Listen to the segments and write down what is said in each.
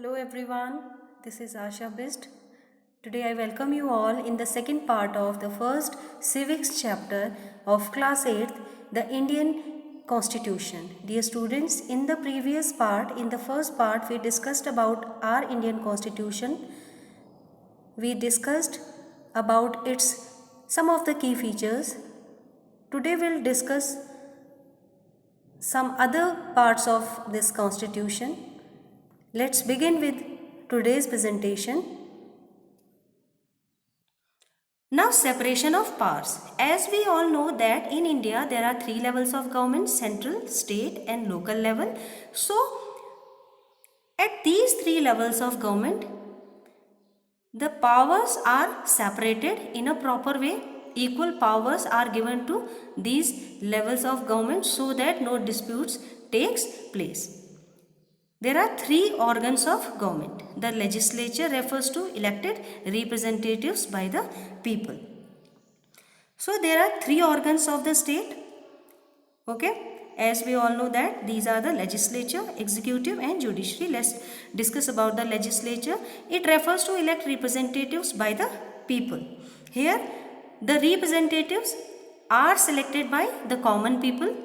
Hello everyone, this is Asha Bist. Today I welcome you all in the second part of the first civics chapter of class 8th, the Indian Constitution. Dear students, in the previous part, in the first part, we discussed about our Indian Constitution. We discussed about its some of the key features. Today we'll discuss some other parts of this constitution. Let's begin with today's presentation. Now, separation of powers. As we all know that in India there are three levels of government: central, state and local level. So, at these three levels of government, the powers are separated in a proper way. Equal powers are given to these levels of government so that no disputes takes place. There are three organs of government. The legislature refers to elected representatives by the people. So there are three organs of the state. Okay, as we all know that these are the legislature, executive and judiciary. Let's discuss about the legislature. It refers to elect representatives by the people. Here the representatives are selected by the common people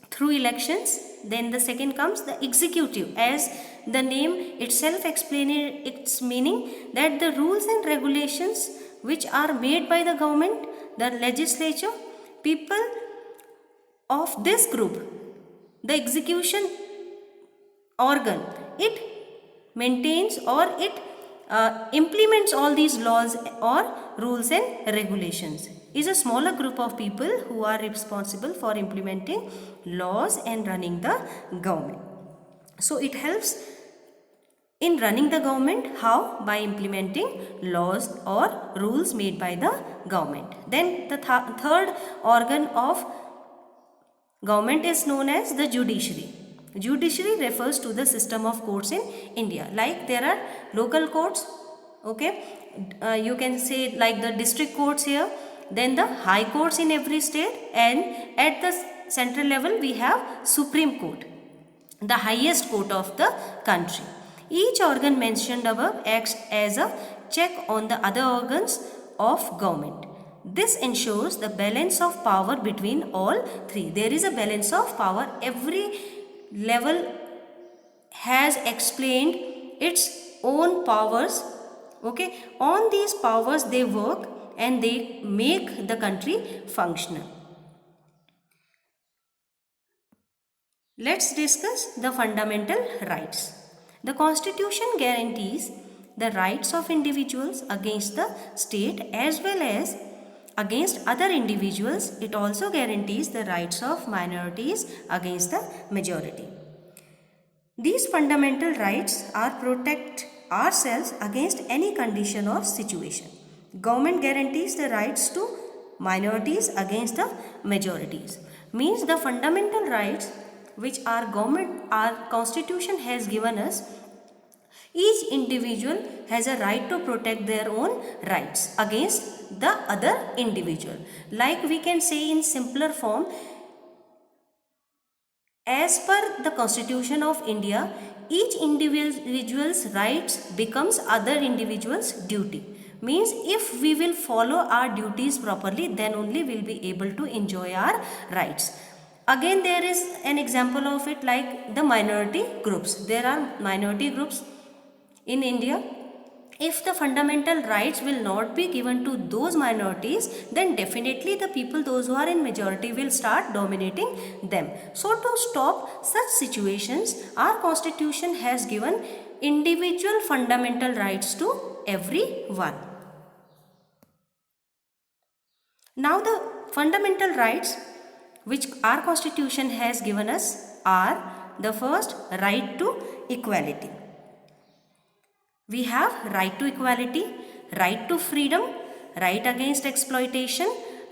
through elections. Then the second comes the executive. As the name itself explains its meaning, that the rules and regulations which are made by the government, the legislature, people of this group, the execution organ, it maintains or it implements all these laws or rules and regulations. Is a smaller group of people who are responsible for implementing laws and running the government. So it helps in running the government. How? By implementing laws or rules made by the government. Then the third organ of government is known as the judiciary. Judiciary refers to the system of courts in India. Like there are local courts, okay, you can say like the district courts here, then the high courts in every state, and at the central level we have Supreme Court, the highest court of the country. Each organ mentioned above acts as a check on the other organs of government. This ensures the balance of power between all three. There is a balance of power. Every level has explained its own powers. Okay, on these powers they work and they make the country functional. Let's discuss the fundamental rights. The Constitution guarantees the rights of individuals against the state as well as against other individuals. It also guarantees the rights of minorities against the majority. These fundamental rights are protect ourselves against any condition or situation. Government guarantees the rights to minorities against the majorities. Means the fundamental rights which our constitution has given us, each individual has a right to protect their own rights against the other individual. Like we can say in simpler form, as per the Constitution of India, each individual's rights becomes other individual's duty. Means if we will follow our duties properly, then only we will be able to enjoy our rights. Again, there is an example of it like the minority groups. There are minority groups in India. If the fundamental rights will not be given to those minorities, then definitely the people, those who are in majority, will start dominating them. So to stop such situations, our constitution has given individual fundamental rights to everyone. Now the fundamental rights which our constitution has given us are: the first, right to equality. We have right to equality, right to freedom, right against exploitation,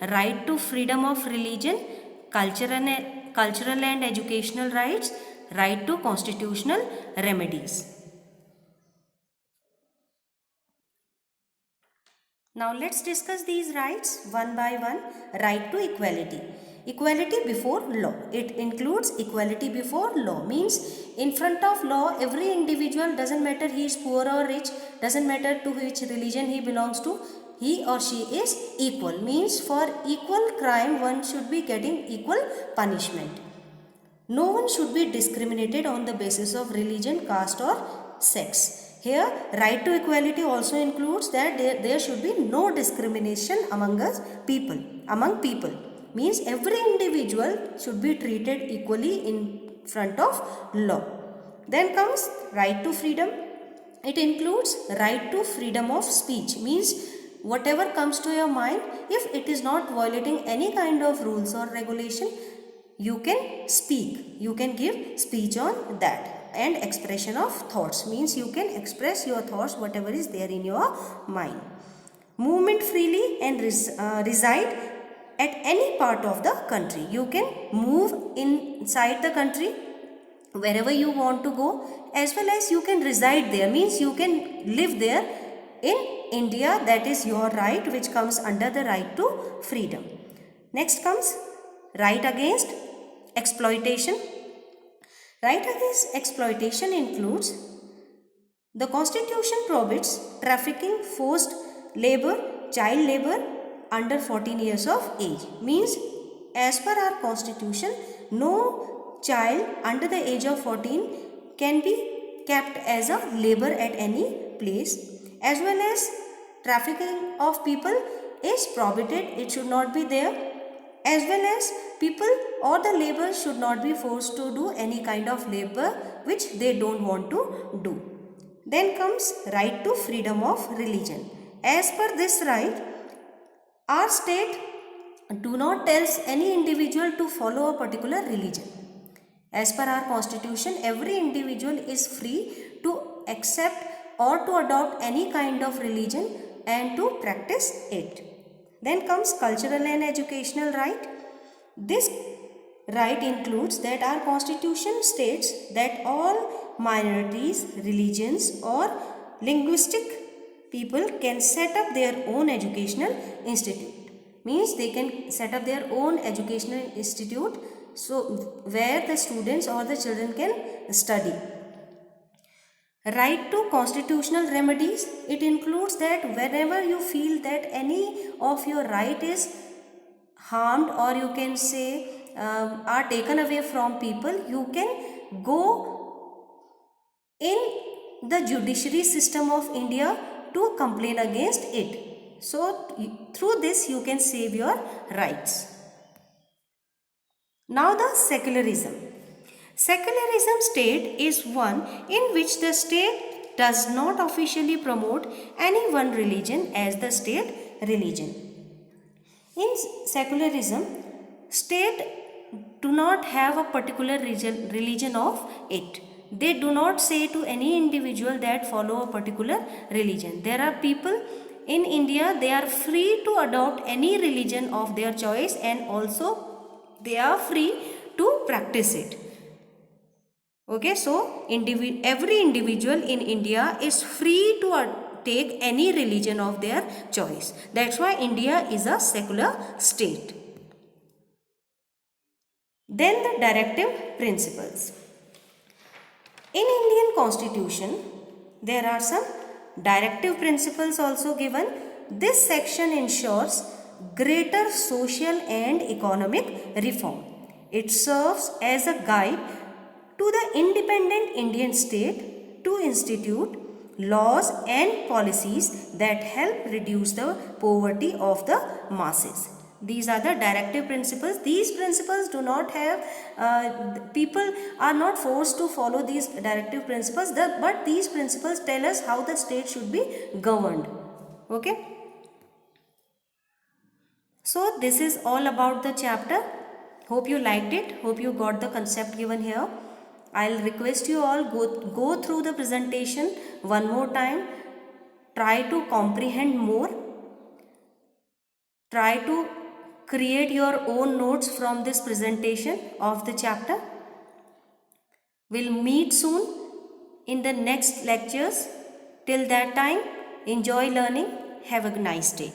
right to freedom of religion, cultural and educational rights, right to constitutional remedies. Now let's discuss these rights one by one. Right to equality. Equality before law. It includes equality before law. Means in front of law, every individual, doesn't matter he is poor or rich, doesn't matter to which religion he belongs to, he or she is equal. Means for equal crime, one should be getting equal punishment. No one should be discriminated on the basis of religion, caste or sex. Here, right to equality also includes that there should be no discrimination among us people. Among people means every individual should be treated equally in front of law. Then comes right to freedom. It includes right to freedom of speech. Means whatever comes to your mind, if it is not violating any kind of rules or regulation, you can speak, you can give speech on that. And expression of thoughts means you can express your thoughts, whatever is there in your mind. Movement freely and reside at any part of the country. You can move inside the country wherever you want to go, as well as you can reside there. Means you can live there in India. That is your right, which comes under the right to freedom. Next comes right against exploitation. Right against exploitation includes the Constitution prohibits trafficking, forced labor, child labor under 14 years of age. Means as per our Constitution, no child under the age of 14 can be kept as a labor at any place. As well as trafficking of people is prohibited, it should not be there. As well as people or the labor should not be forced to do any kind of labor which they don't want to do. Then comes right to freedom of religion. As per this right, our state do not tells any individual to follow a particular religion. As per our Constitution, every individual is free to accept or to adopt any kind of religion and to practice it. Then comes cultural and educational right. This right includes that our Constitution states that all minorities, religions or linguistic people can set up their own educational institute. Means they can set up their own educational institute, so where the students or the children can study. Right to constitutional remedies. It includes that whenever you feel that any of your right is harmed, or you can say are taken away from people, you can go in the judiciary system of India to complain against it. So through this you can save your rights. Now the secularism. Secularism state is one in which the state does not officially promote any one religion as the state religion. In secularism, state do not have a particular religion of it. They do not say to any individual that follow a particular religion. There are people in India, they are free to adopt any religion of their choice, and also they are free to practice it. Okay, so every individual in India is free to take any religion of their choice. That's why India is a secular state. Then the directive principles. In Indian Constitution, there are some directive principles also given. This section ensures greater social and economic reform. It serves as a guide to the independent Indian state to institute laws and policies that help reduce the poverty of the masses. These are the directive principles. These principles do not have, people are not forced to follow these directive principles, but these principles tell us how the state should be governed. Okay. So this is all about the chapter. Hope you liked it. Hope you got the concept given here. I'll request you all go through the presentation one more time. Try to comprehend more. Try to create your own notes from this presentation of the chapter. We'll meet soon in the next lectures. Till that time, enjoy learning. Have a nice day.